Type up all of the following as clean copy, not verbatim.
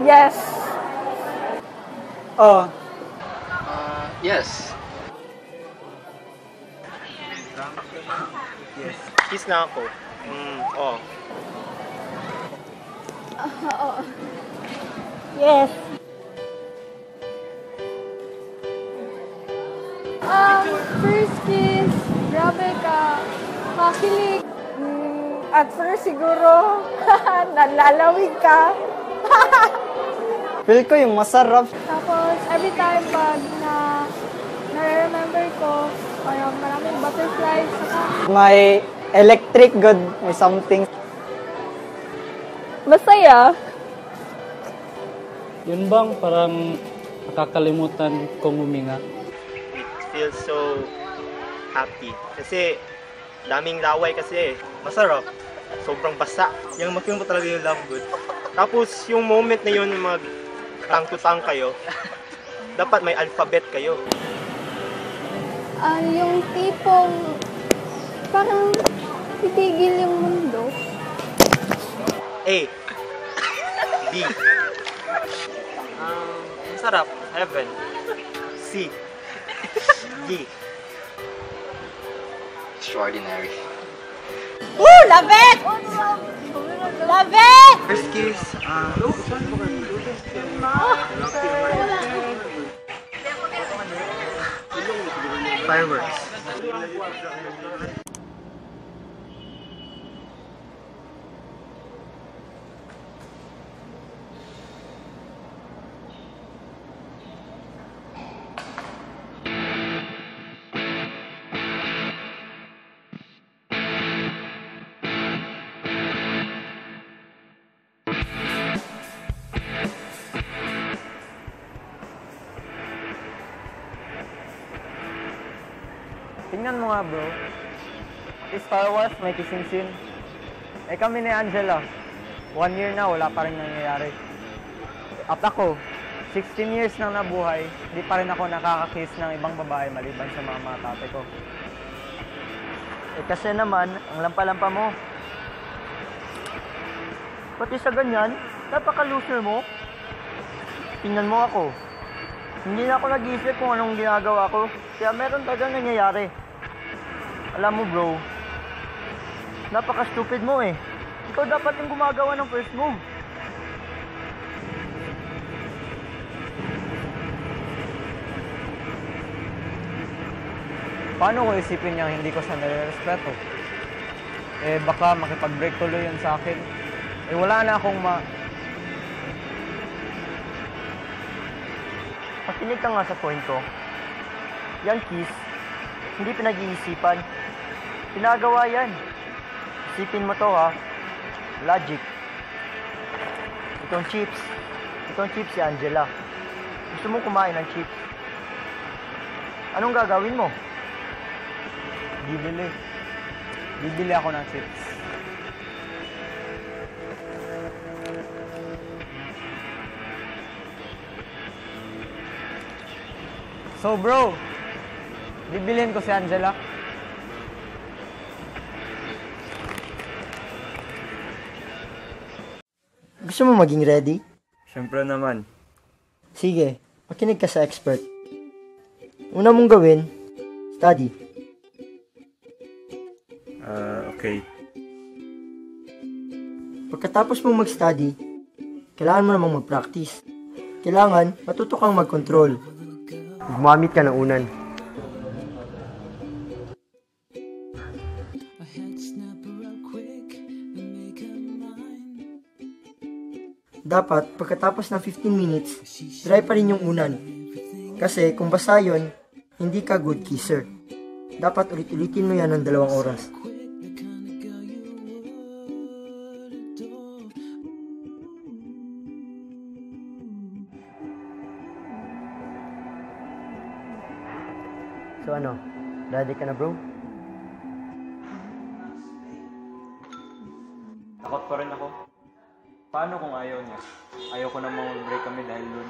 Yes. Oh. Yes. Yes. Kiss na ako. Oh. Yes. First kiss, grabe ka. Kakilig. At first siguro, nalalawig ka. Feel ko yung masarap. Tapos, every time pag na-remember ko, parang maraming butterflies. Saka, May electric good, may something. masaya. Yun bang parang nakakalimutan kong huminga? It feels so happy. Kasi, daming laway kasi masarap. Sobrang basa. Yung makikita mo talaga yung love good. Tapos, yung moment na yun, mag tang-tutang kayo, dapat may alphabet kayo. Yung tipong parang titigil yung mundo. A. B. Masarap. Heaven. C. D. Extraordinary. Woo! Love it! Love it! First kiss. Fireworks. Tingnan mo nga bro. Sa Star Wars may kissing scene. Kami ni Angela. 1 year na wala pa rin nangyayari. At ako, 16 years nang nabuhay, di pa rin ako nakakakiss ng ibang babae maliban sa mga tate ko. Kasi naman, ang lampa-lampa mo. Pati sa ganyan, napaka-loser mo. Tingnan mo ako. Hindi na ako nag-iisip kung anong ginagawa ko. Kaya meron talagang nangyayari. Alam mo bro, napaka-stupid mo eh. Ikaw dapat yung gumagawa ng first move. Paano ko isipin niya hindi ko siya nare-respeto? Baka makipag-break tuloy yun sa akin. Wala na akong Pakinig ka nga sa point ko. Yan kiss, hindi pinag-iisipan. Pinagawa yan. Isipin mo to ha. Logic. Itong chips si Angela. Gusto mong kumain ng chips. Anong gagawin mo? Bibili ako ng chips. So bro, bibilhin ko si Angela. Gusto mo maging ready? Siyempre naman. Sige, makinig ka sa expert. Una mong gawin, study. Okay. Pagkatapos mong mag-study, kailangan mo namang mag-practice. Kailangan matuto kang mag-control. Gumamit ka ng unan. Dapat, pagkatapos ng 15 minutes, dry pa rin yung unan. Kasi kung basa yun, hindi ka good kisser. Dapat ulit-ulitin mo yan ng 2 oras. So ano, ready ka na bro? Takot pa rin ako. Paano kung ayaw niya? Ayaw ko namang mag-break kami dahil dun.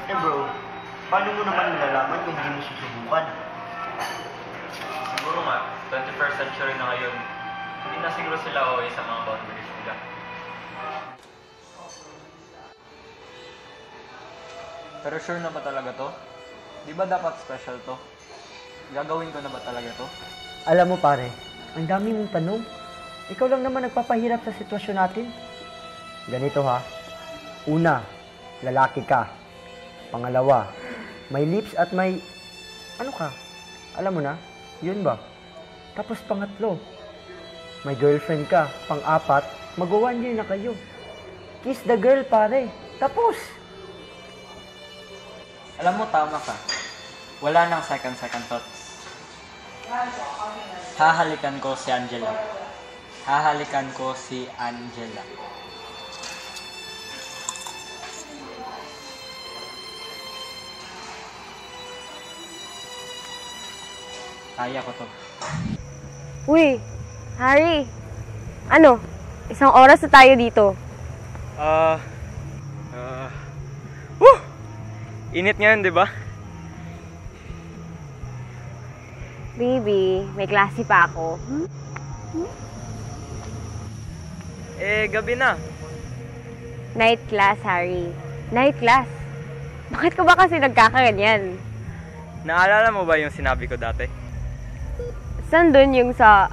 Bro, paano mo naman nalalaman kung hindi mo susubukan? Siguro nga, 21st century na ngayon, hindi na siguro sila okay sa mga boundaries nila. Pero sure na ba talaga to? Di ba dapat special to? Gagawin ko na ba talaga to? Alam mo pare, ang dami mong tanong. Ikaw lang naman nagpapahirap sa sitwasyon natin. Ganito ha. Una, lalaki ka. Pangalawa, may lips at may... Ano ka? Alam mo na? Yun ba? Tapos pangatlo, may girlfriend ka. Pang-apat, mag-1 year na kayo. Kiss the girl pare. Tapos! Alam mo, tama ka. Wala nang second thoughts. Hahalikan ko si Angela. Hahalikan ko si Angela. Kaya ko to. Uy, Harry. Ano? Isang oras na tayo dito. Init ngayon, di ba? Baby, may klase pa ako. Gabi na. Night class, Harry. Night class. Bakit ka ba kasi nagkakaganyan? Naalala mo ba yung sinabi ko dati? Saan dun yung sa...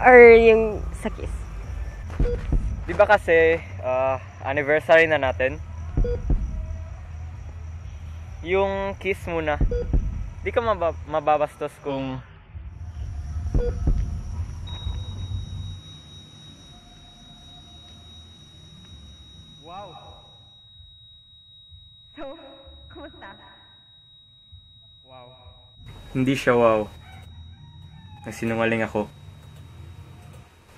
Or yung sa kiss? Di ba kasi, anniversary na natin? Yung kiss muna. Di ka mababastos kung... Wow! So, kumusta? Wow. Hindi siya wow. Nagsinungaling ako.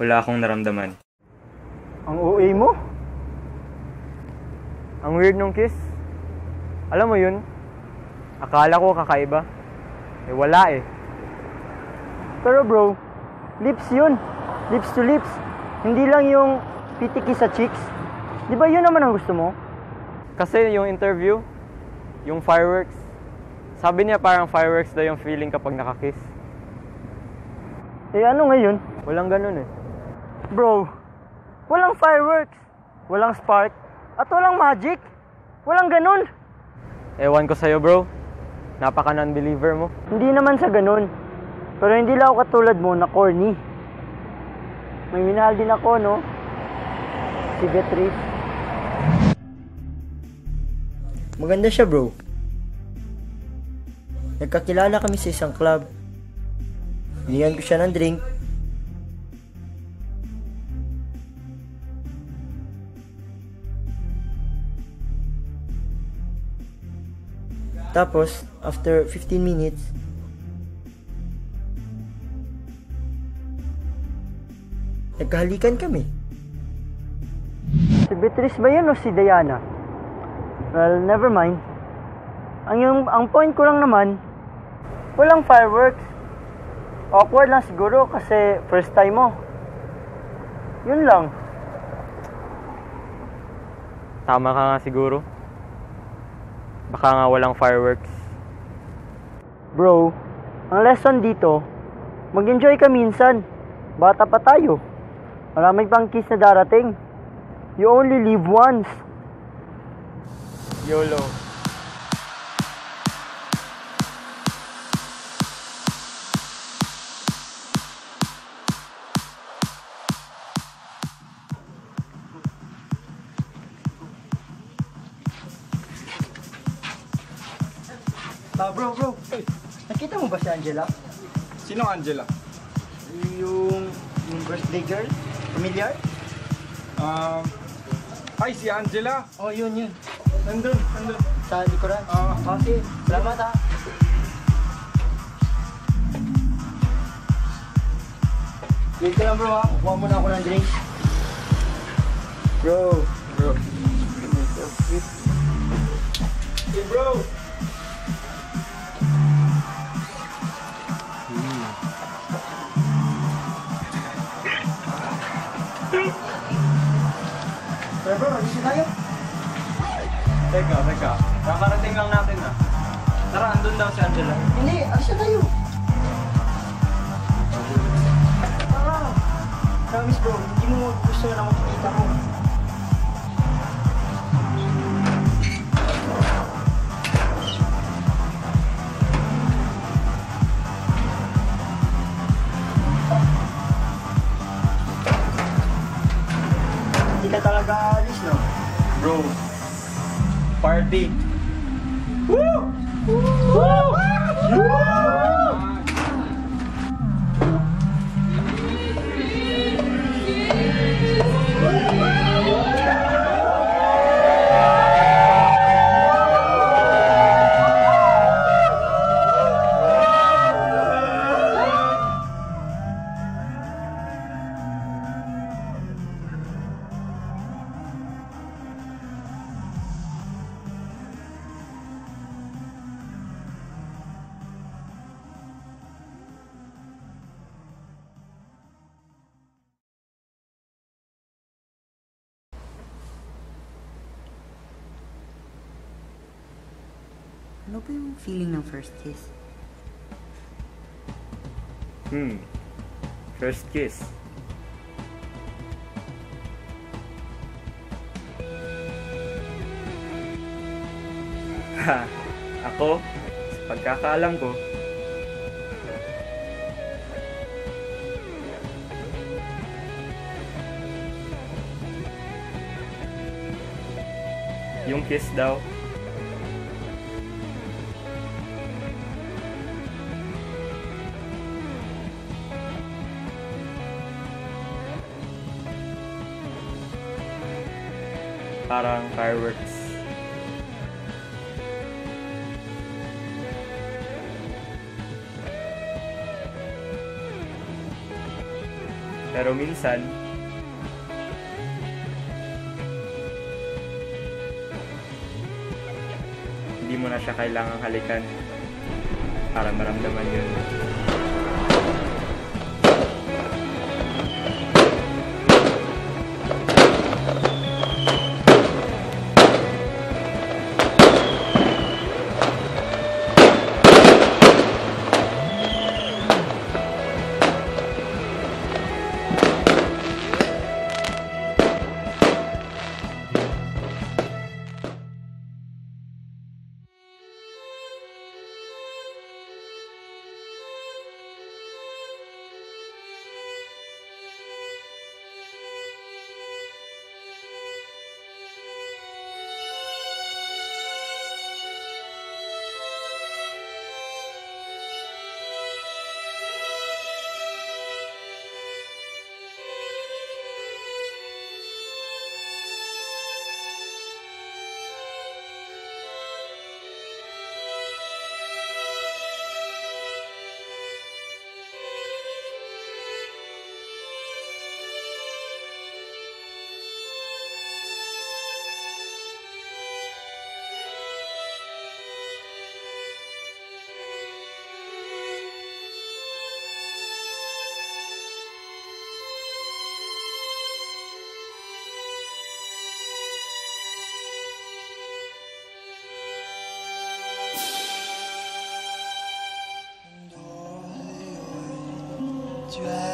Wala akong naramdaman. Ang OA mo? Ang weird nung kiss. Alam mo yun? Akala ko kakaiba. Wala eh. Pero bro, lips yun. Lips to lips. Hindi lang yung pitiki sa cheeks. Di ba yun naman ang gusto mo? Kasi yung interview, yung fireworks, sabi niya parang fireworks daw yung feeling kapag nakakiss. Ano ngayon? Walang ganun eh. Bro, walang fireworks, walang spark, at walang magic. Walang ganun. Ewan ko sa'yo bro. Napaka non-believer mo. Hindi naman sa ganun. Pero hindi lang ako katulad mo na corny. May minahal din ako, no? Si Beatrice. Maganda siya, bro. Nagkakilala kami sa isang club. Binigyan ko siya ng drink. Tapos, after 15 minutes, nagkahalikan kami. Si Beatrice ba yun o si Diana? Well, never mind. Ang point ko lang naman, walang fireworks. Awkward lang siguro kasi first time mo. Yun lang. Tama ka nga siguro. Baka nga walang fireworks. Bro, ang lesson dito, mag-enjoy ka minsan. Bata pa tayo. Maraming pang kiss na darating. You only live once. YOLO. Bro. Nakita mo ba si Angela? Sino Angela? Yung birthday girl? Familiar? Ay, si Angela. Oh, yun. Nandun. Sa likuran? Okay. Salamat ha. Wait ka lang bro ha. Kuha muna ako ng drink. Bro. Hey, bro. Pero bro, nag-isi tayo? Teka. Kakarating lang natin ah. Tara, andun daw si Angela. Hindi, alis na tayo. Promise bro, hindi mo gusto na makikita ko. ka talaga aalis, no? Bro, party! Ano ba yung feeling ng first kiss? First kiss. Ha, ako, sa pagkakaalam ko, yung kiss daw, parang fireworks. Pero minsan, hindi mo na siya kailangang halikan para maramdaman yun. Drive